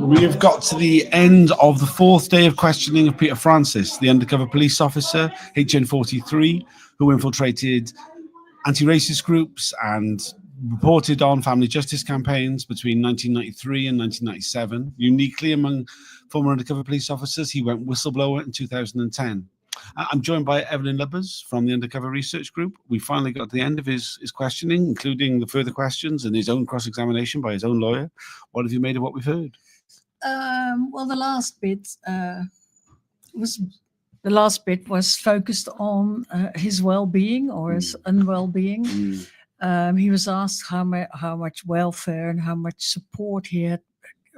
We have got to the end of the fourth day of questioning of Peter Francis, the undercover police officer, HN43, who infiltrated anti-racist groups and reported on family justice campaigns between 1993 and 1997. Uniquely among former undercover police officers, he went whistleblower in 2010. I'm joined by Evelyn Lubbers from the Undercover Research Group. We finally got to the end of his questioning, including the further questions and his own cross-examination by his own lawyer. What have you made of what we've heard? Well, the last bit was focused on his well-being or his unwell-being. He was asked how much welfare and how much support he had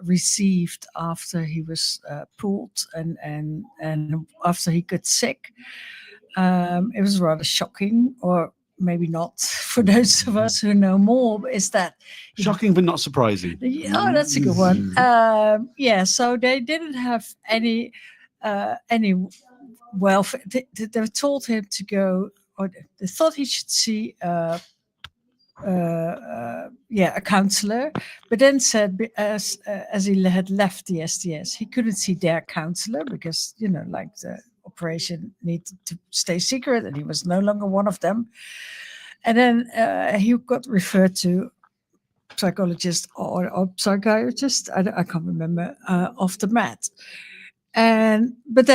received after he was pulled and after he got sick. It was rather shocking, or maybe not for those of us who know more, is that shocking but not surprising. Oh, that's a good one. So they didn't have any welfare. They told him to go, or they thought he should see a counselor, but then said as he had left the STS, he couldn't see their counselor because the operation needed to stay secret, and he was no longer one of them. And then he got referred to psychologist or psychiatrist, I can't remember, off the mat. But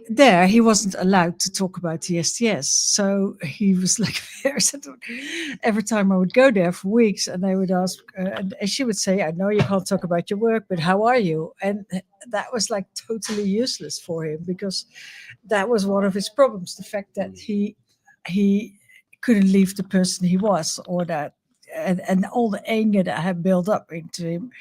there he wasn't allowed to talk about the STS. So he was like, every time I would go there for weeks, and they would ask, and she would say, I know you can't talk about your work, but how are you? And that was like totally useless for him, because that was one of his problems, the fact that he couldn't leave the person he was, or that, and all the anger that had built up into him,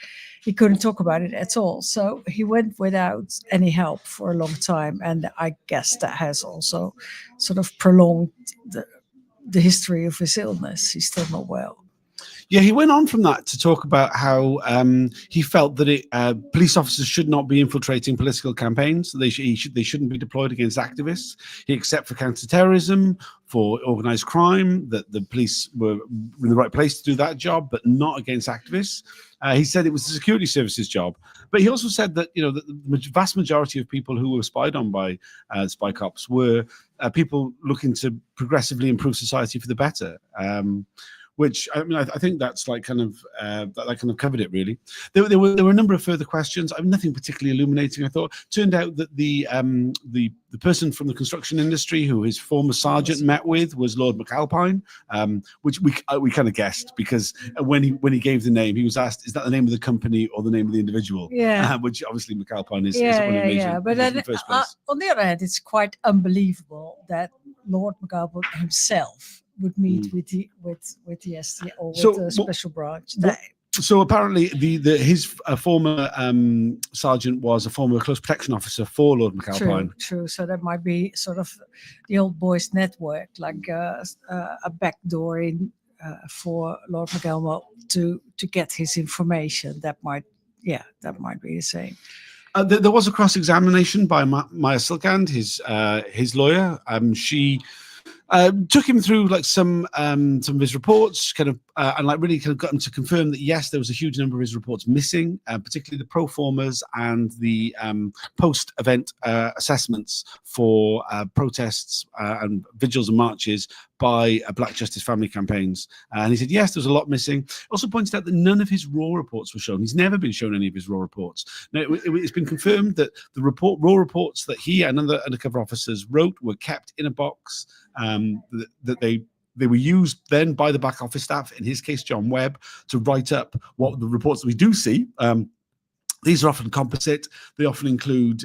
he couldn't talk about it at all. So he went without any help for a long time, and I guess that has also sort of prolonged the history of his illness. He's still not well. Yeah, he went on from that to talk about how he felt that police officers should not be infiltrating political campaigns. They shouldn't be deployed against activists. Except for counterterrorism, for organised crime, that the police were in the right place to do that job, but not against activists. He said it was the security services job. But he also said that that the vast majority of people who were spied on by spy cops were people looking to progressively improve society for the better. Which I think that's like kind of that covered it really. There were a number of further questions. Nothing particularly illuminating, I thought. Turned out that the person from the construction industry who his former sergeant met with was Lord McAlpine, which we kind of guessed, because when he gave the name, he was asked, "Is that the name of the company or the name of the individual?" Yeah, which obviously McAlpine is. Yeah. But then, on the other hand, it's quite unbelievable that Lord McAlpine himself would meet with the ST or with the special branch. So apparently, his former sergeant was a former close protection officer for Lord McAlpine. True. So that might be sort of the old boys' network, like a backdoor in for Lord McAlpine to get his information. That might be the same. There was a cross-examination by Maya Silkand, his lawyer. She took him through like some of his reports, and really kind of got him to confirm that yes, there was a huge number of his reports missing, particularly the pro formas and the post-event assessments for protests and vigils and marches by Black Justice family campaigns. And he said yes, there was a lot missing. Also pointed out that none of his raw reports were shown. He's never been shown any of his raw reports. Now, it's been confirmed that the raw reports that he and other undercover officers wrote were kept in a box. That they were used then by the back office staff, in his case John Webb, to write up what the reports that we do see. These are often composite. They often include,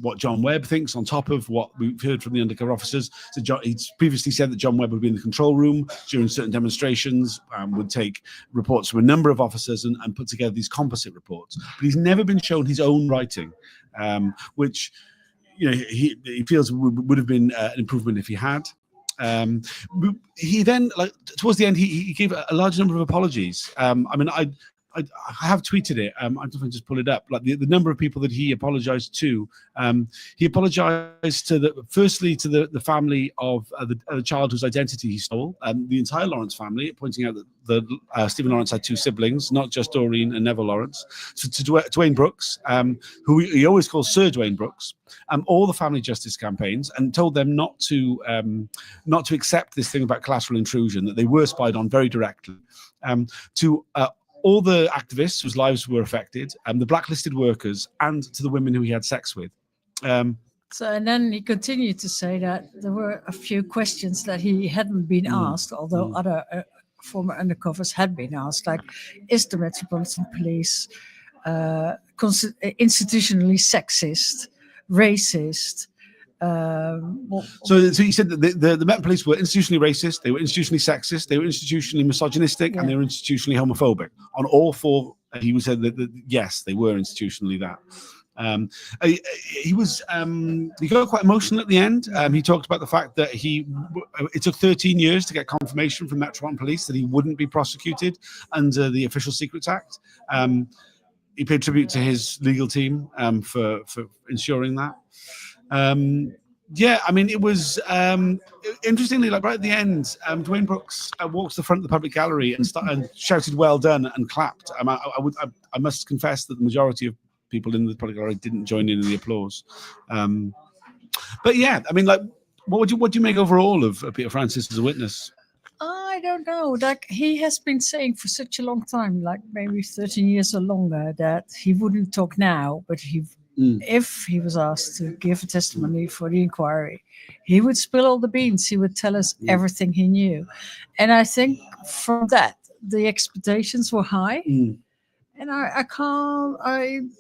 what John Webb thinks on top of what we've heard from the undercover officers. So he's previously said that John Webb would be in the control room during certain demonstrations, would take reports from a number of officers and put together these composite reports. But he's never been shown his own writing, which he feels would have been an improvement if he had. He then, towards the end, he gave a large number of apologies. I have tweeted it. I don't know if I can just pull it up. Like the number of people that he apologized to. He apologized firstly to the family of the child whose identity he stole, the entire Lawrence family, pointing out that Stephen Lawrence had 2 siblings, not just Doreen and Neville Lawrence. So to Dwayne Brooks, who he always calls Sir Dwayne Brooks, all the family justice campaigns, and told them not to accept this thing about collateral intrusion, that they were spied on very directly. To all the activists whose lives were affected, the blacklisted workers, and to the women who he had sex with. So, and then he continued to say that there were a few questions that he hadn't been asked, although other former undercovers had been asked, like, is the Metropolitan Police institutionally sexist, racist? So he said that the Met Police were institutionally racist, they were institutionally sexist, they were institutionally misogynistic, and they were institutionally homophobic. On all 4, he said that yes, they were institutionally that. He got quite emotional at the end. He talked about the fact that it took 13 years to get confirmation from Metropolitan Police that he wouldn't be prosecuted under the Official Secrets Act. He paid tribute to his legal team for ensuring that. Yeah, I mean, it was interestingly, like right at the end, Dwayne Brooks walked to the front of the public gallery and shouted "Well done" and clapped. I must confess that the majority of people in the public gallery didn't join in the applause. But yeah, I mean, like, what do you make overall of Peter Francis as a witness? I don't know. Like, he has been saying for such a long time, like maybe 13 years or longer, that he wouldn't talk now, but if he was asked to give a testimony for the inquiry, he would spill all the beans. He would tell us everything he knew. And I think from that, the expectations were high. And I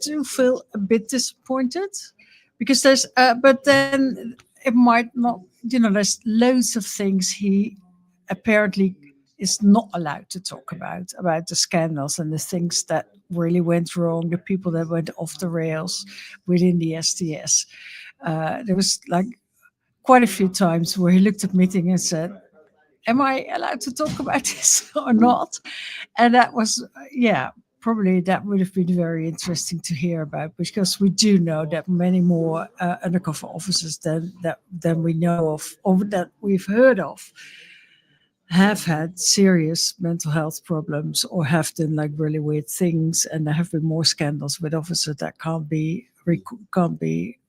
do feel a bit disappointed, because but then it might not, there's loads of things he apparently is not allowed to talk about the scandals and the things that really went wrong, the people that went off the rails within the STS. There was like quite a few times where he looked at me and said, am I allowed to talk about this or not? And that was, probably that would have been very interesting to hear about, because we do know that many more undercover officers than we know of, or that we've heard of, have had serious mental health problems or have done like really weird things, and there have been more scandals with officers that can't be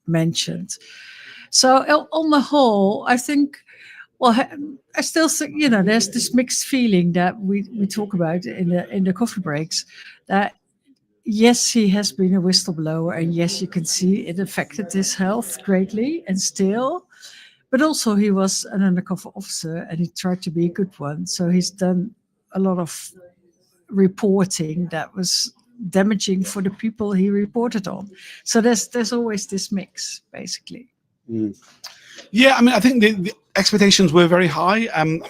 mentioned. So on the whole, I think, well, I still think, there's this mixed feeling that we talk about in the coffee breaks, that yes, he has been a whistleblower, and yes, you can see it affected his health greatly, and still. But also he was an undercover officer, and he tried to be a good one. So he's done a lot of reporting that was damaging for the people he reported on. So there's always this mix, basically. Yeah, I mean, I think the expectations were very high. I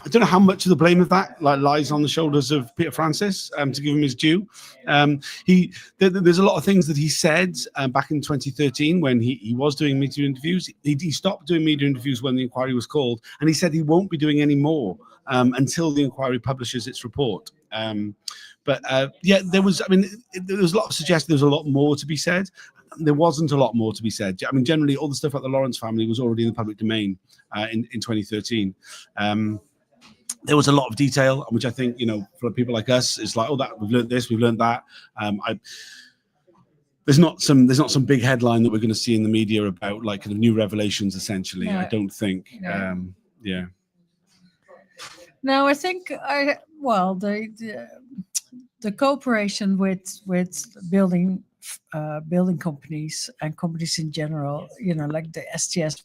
don't know how much of the blame of that lies on the shoulders of Peter Francis, to give him his due. There's a lot of things that he said back in 2013 when he was doing media interviews. He stopped doing media interviews when the inquiry was called, and he said he won't be doing any more until the inquiry publishes its report. But there was a lot of suggestion there was a lot more to be said. There wasn't a lot more to be said. I mean, generally, all the stuff about the Lawrence family was already in the public domain in 2013. There was a lot of detail, which I think, for people like us, it's like, that we've learned this, we've learned that. There's not some big headline that we're going to see in the media about like kind of new revelations. Essentially, I don't think. No, I think the cooperation with building companies and companies in general, like the STS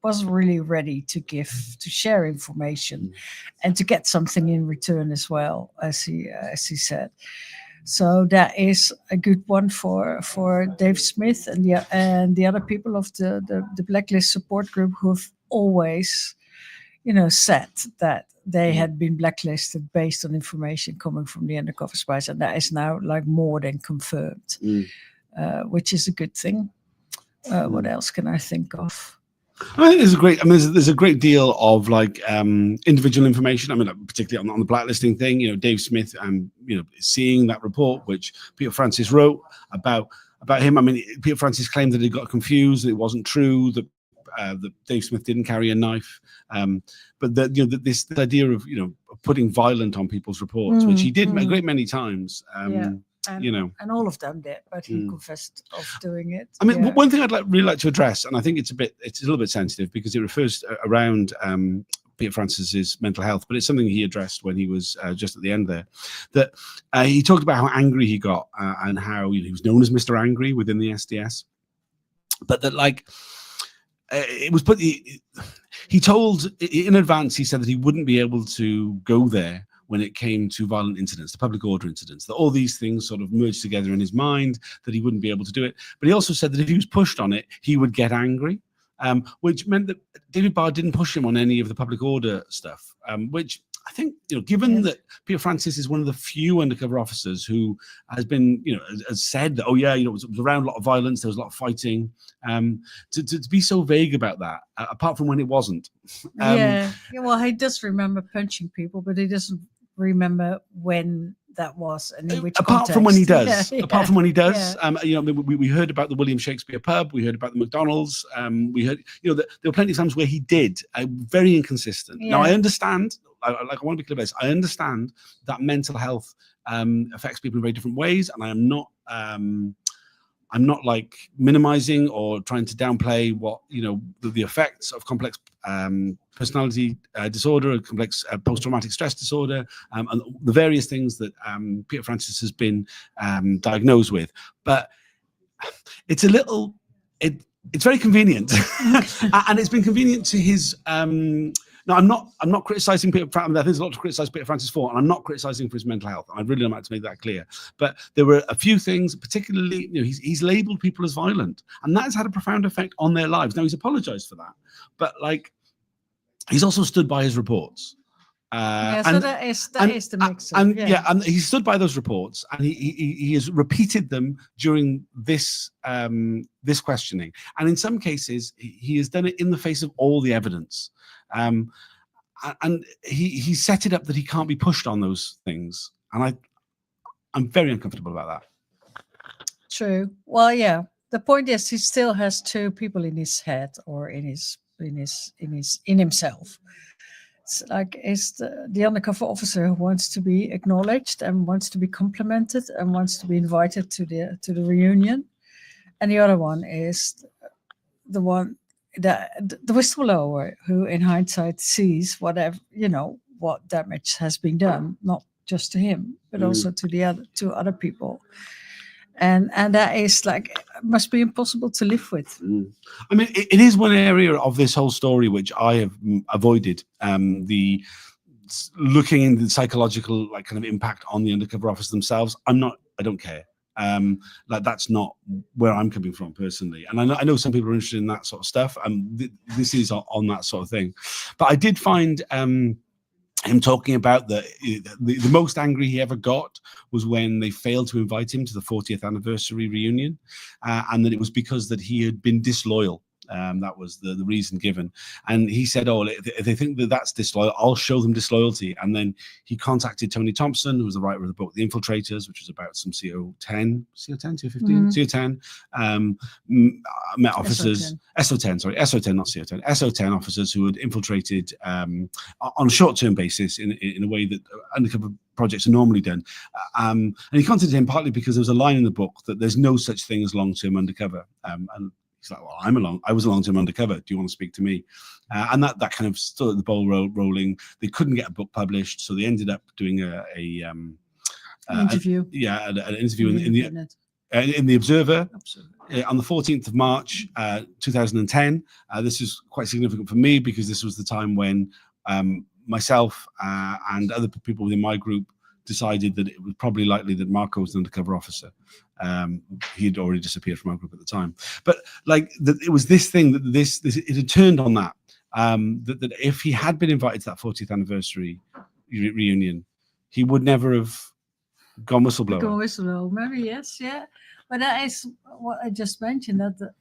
wasn't really ready to share information and to get something in return as well, as he said. So that is a good one for Dave Smith and the other people of the Blacklist support group who have always, said that they had been blacklisted based on information coming from the undercover spies, and that is now like more than confirmed, which is a good thing. What else can I think of? I think there's a great. I mean, there's a great deal of like individual information. I mean, like, particularly on the blacklisting thing. You know, Dave Smith, seeing that report which Peter Francis wrote about him. I mean, Peter Francis claimed that he got confused. That it wasn't true. That Dave Smith didn't carry a knife. But this idea of putting violent on people's reports, which he did a great many times. And all of them did, but he confessed of doing it. I mean, one thing I'd really like to address, and I think it's a little bit sensitive because it refers around Peter Francis's mental health, but it's something he addressed when he was just at the end there. That he talked about how angry he got and how he was known as Mr. Angry within the SDS, but that it was put. He told in advance. He said that he wouldn't be able to go there when it came to violent incidents, the public order incidents, that all these things sort of merged together in his mind, that he wouldn't be able to do it. But he also said that if he was pushed on it, he would get angry, which meant that David Barr didn't push him on any of the public order stuff, which I think, given that Peter Francis is one of the few undercover officers who has been, has said that, it was around a lot of violence, there was a lot of fighting, to be so vague about that, apart from when it wasn't. Well, he does remember punching people, but he doesn't remember when that was and in which apart from when he does. We heard about the William Shakespeare pub, we heard about the McDonald's, we heard there were plenty of times where he did, very inconsistent. Now I understand, I want to be clear about this, I understand that mental health affects people in very different ways, and I'm not like minimizing or trying to downplay what the effects of complex personality disorder, complex post-traumatic stress disorder, and the various things that Peter Francis has been diagnosed with. But it's it's very convenient, and it's been convenient to his. No, I'm not criticizing Peter Francis. There's a lot to criticize Peter Francis for, and I'm not criticizing for his mental health. I really don't like to make that clear. But there were a few things, particularly, he's labeled people as violent, and that has had a profound effect on their lives. Now, he's apologized for that, but he's also stood by his reports. So that is the mix. And he stood by those reports, and he has repeated them during this questioning. And in some cases, he has done it in the face of all the evidence. And he set it up that he can't be pushed on those things, and I'm very uncomfortable about that. True. Well, yeah. The point is, he still has two people in his head or in himself. It's the undercover officer who wants to be acknowledged and wants to be complimented and wants to be invited to the reunion, and the other one is the one. The whistleblower who in hindsight sees whatever what damage has been done, not just to him but also to the other people, and that is must be impossible to live with. I mean, it is one area of this whole story which I have avoided, the looking into the psychological kind of impact on the undercover officers themselves. I don't care. That's not where I'm coming from personally, and I know some people are interested in that sort of stuff, and this is on that sort of thing. But I did find him talking about the most angry he ever got was when they failed to invite him to the 40th anniversary reunion, and that it was because that he had been disloyal. That was the reason given, and he said, if they think that that's disloyal, I'll show them disloyalty. And then he contacted Tony Thompson, who was the writer of the book The Infiltrators, which was about some CO10, CO10, met officers, SO10, not CO10, SO10 officers who had infiltrated on a short-term basis in a way that undercover projects are normally done. And he contacted him partly because there was a line in the book that there's no such thing as long-term undercover, and he's like, well, I was a long-term undercover. Do you want to speak to me? And that kind of started the ball rolling. They couldn't get a book published, so they ended up doing an interview. An interview in the Observer on the 14th of March, 2010. This is quite significant for me because this was the time when myself and other people within my group decided that it was probably likely that Marco was an undercover officer. He had already disappeared from our group at the time, but it was this thing that it had turned on that if he had been invited to that 40th anniversary reunion, he would never have gone whistleblower. Maybe yes, yeah, but that is what I just mentioned, that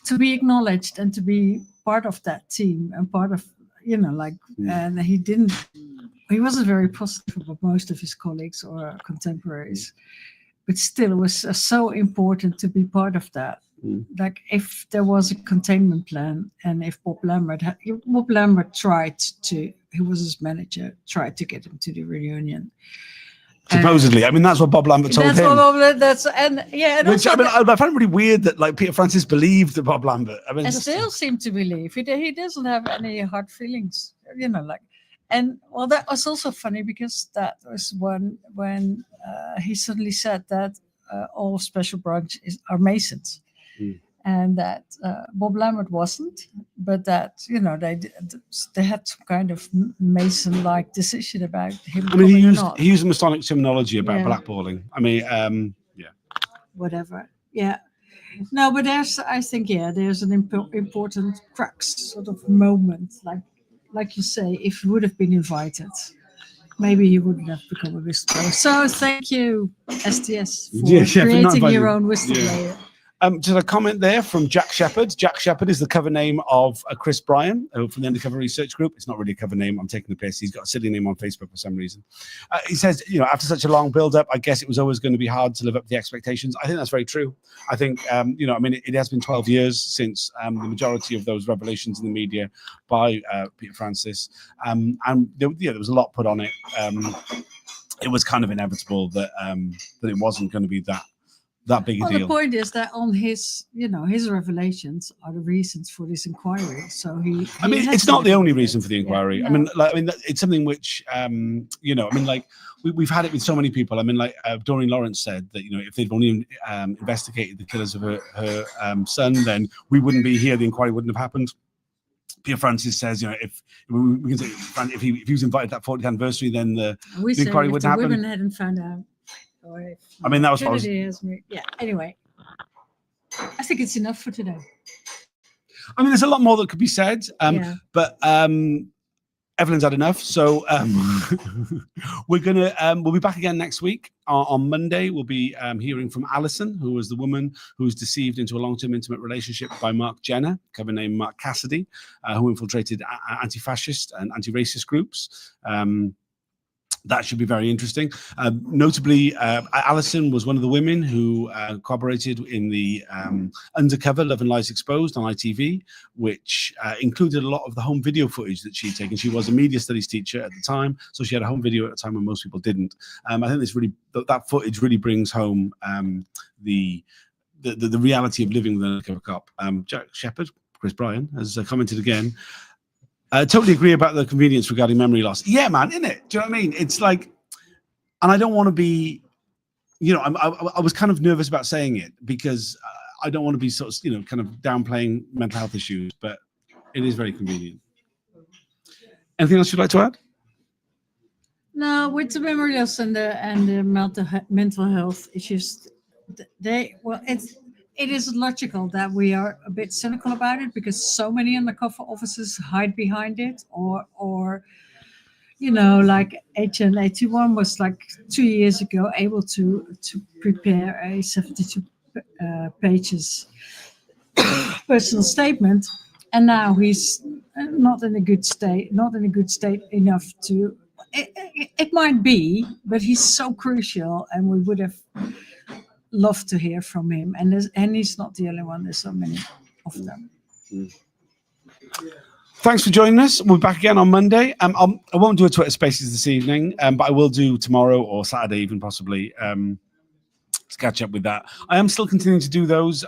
to be acknowledged and to be part of that team and part of, and he wasn't very positive about most of his colleagues or contemporaries, but still it was so important to be part of that. Like if there was a containment plan and if Bob Lambert tried to, he was his manager, tried to get him to the reunion. Supposedly, I mean, that's what Bob Lambert told him. Which I find it really weird that like Peter Francis believed that Bob Lambert. I mean, and still seemed to believe he doesn't have any hard feelings, And well, that was also funny because that was when he suddenly said that all special branches are Masons, and that Bob Lambert wasn't, but that they had some kind of Mason-like decision about him. I mean, he used Masonic terminology about blackballing. I mean, whatever. Yeah. No, but there's an important crux sort of moment, like you say, if he would have been invited, maybe he wouldn't have become a whistleblower. So thank you, STS, for creating your own whistleblower. Yeah. Just a comment there from Jack Shepherd. Jack Shepherd is the cover name of Chris Bryan from the Undercover Research Group. It's not really a cover name. I'm taking the piss. He's got a silly name on Facebook for some reason. He says, after such a long build-up, I guess it was always going to be hard to live up to the expectations. I think that's very true. I think, it has been 12 years since the majority of those revelations in the media by Peter Francis. And there was a lot put on it. It was kind of inevitable that it wasn't going to be that big a deal. The point is that on his revelations are the reasons for this inquiry. So it's not the only reason for the inquiry. Yeah, no. I mean, it's something which, we've had it with so many people. I mean, Doreen Lawrence said that, if they'd only investigated the killers of her son, then we wouldn't be here. The inquiry wouldn't have happened. Peter Francis says, if he was invited to that 40th anniversary, then the inquiry wouldn't happen. Women hadn't found out. I mean, that was what anyway, I think it's enough for today. I mean, there's a lot more that could be said, but Evelyn's had enough. So we'll be back again next week. On Monday, we'll be hearing from Alison, who was the woman who was deceived into a long-term intimate relationship by Mark Jenner, cover name Mark Cassidy, who infiltrated anti-fascist and anti-racist groups. That should be very interesting. Notably, Alison was one of the women who cooperated in the undercover Love and Lies Exposed on ITV, which included a lot of the home video footage that she'd taken. She was a media studies teacher at the time, so she had a home video at a time when most people didn't. I think that footage really brings home the reality of living with an undercover cop. Jack Shepherd, Chris Bryan, has commented again. Totally agree about the convenience regarding memory loss. Yeah, man, innit? Do you know what I mean? It's like, and I don't want to be, I was kind of nervous about saying it because I don't want to be sort of, kind of downplaying mental health issues, but it is very convenient. Anything else you'd like to add? No, with the memory loss and the mental health issues, it is logical that we are a bit cynical about it because so many undercover officers hide behind it, or like Agent 81 was like 2 years ago able to prepare a 72 pages personal statement, and now he's not in a good state enough to. It might be, but he's so crucial, and we would have love to hear from him, and he's not the only one. There's so many of them. Thanks for joining us. We'll be back again on Monday. I won't do a Twitter Spaces this evening, but I will do tomorrow or Saturday even possibly to catch up with that. I am still continuing to do those.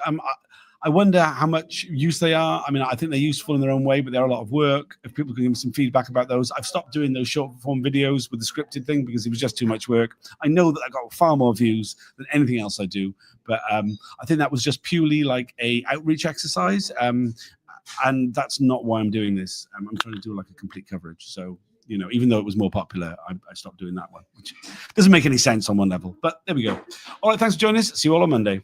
I wonder how much use they are. I mean, I think they're useful in their own way, but they're a lot of work. If people can give me some feedback about those. I've stopped doing those short form videos with the scripted thing because it was just too much work. I know that I got far more views than anything else I do, but I think that was just purely like a outreach exercise. And that's not why I'm doing this. I'm trying to do like a complete coverage. So, even though it was more popular, I stopped doing that one, which doesn't make any sense on one level, but there we go. All right. Thanks for joining us. See you all on Monday.